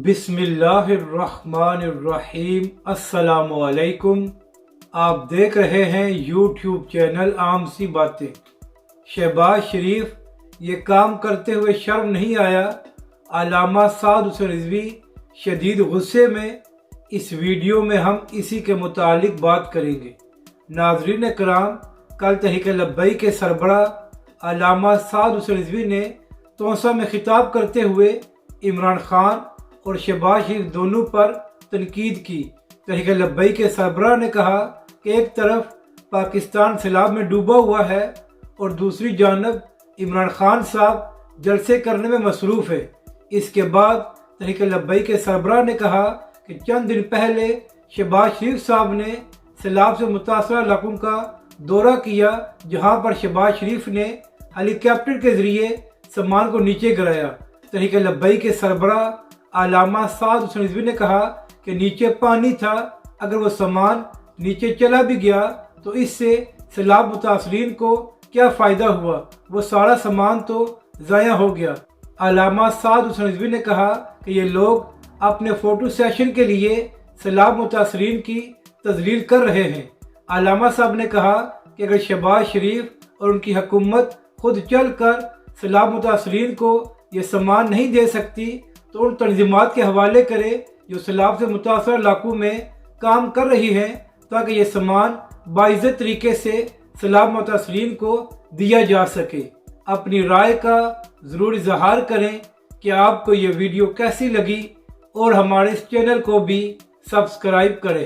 بسم اللہ الرحمن الرحیم۔ السلام علیکم۔ آپ دیکھ رہے ہیں یوٹیوب چینل عام سی باتیں۔ شہباز شریف یہ کام کرتے ہوئے شرم نہیں آیا؟ علامہ سعد حسین رضوی شدید غصے میں۔ اس ویڈیو میں ہم اسی کے متعلق بات کریں گے۔ ناظرین کرام، کل تحریک لبیک کے سربراہ علامہ سعد حسین رضوی نے توسہ میں خطاب کرتے ہوئے عمران خان اور شہباز شریف دونوں پر تنقید کی۔ تحریک لبیک کے سربراہ نے کہا کہ ایک طرف پاکستان سیلاب میں ڈوبا ہوا ہے اور دوسری جانب عمران خان صاحب جلسے کرنے میں مصروف ہے۔ اس کے بعد تحریک لبیک کے سربراہ نے کہا کہ چند دن پہلے شہباز شریف صاحب نے سیلاب سے متاثرہ علاقوں کا دورہ کیا، جہاں پر شہباز شریف نے ہیلی کاپٹر کے ذریعے سامان کو نیچے گرایا۔ تحریک لبیک کے سربراہ علامہ سعد حسین رضوی نے کہا کہ نیچے پانی تھا، اگر وہ سامان نیچے چلا بھی گیا تو اس سے سیلاب متاثرین کو کیا فائدہ ہوا، وہ سارا سامان تو ضائع ہو گیا۔ علامہ سعد حسین رضوی نے کہا کہ یہ لوگ اپنے فوٹو سیشن کے لیے سیلاب متاثرین کی تذلیل کر رہے ہیں۔ علامہ صاحب نے کہا کہ اگر شہباز شریف اور ان کی حکومت خود چل کر سیلاب متاثرین کو یہ سامان نہیں دے سکتی تو ان تنظیمات کے حوالے کرے جو سیلاب سے متاثرہ علاقوں میں کام کر رہی ہیں، تاکہ یہ سامان باعزت طریقے سے سیلاب متاثرین کو دیا جا سکے۔ اپنی رائے کا ضرور اظہار کریں کہ آپ کو یہ ویڈیو کیسی لگی اور ہمارے اس چینل کو بھی سبسکرائب کریں۔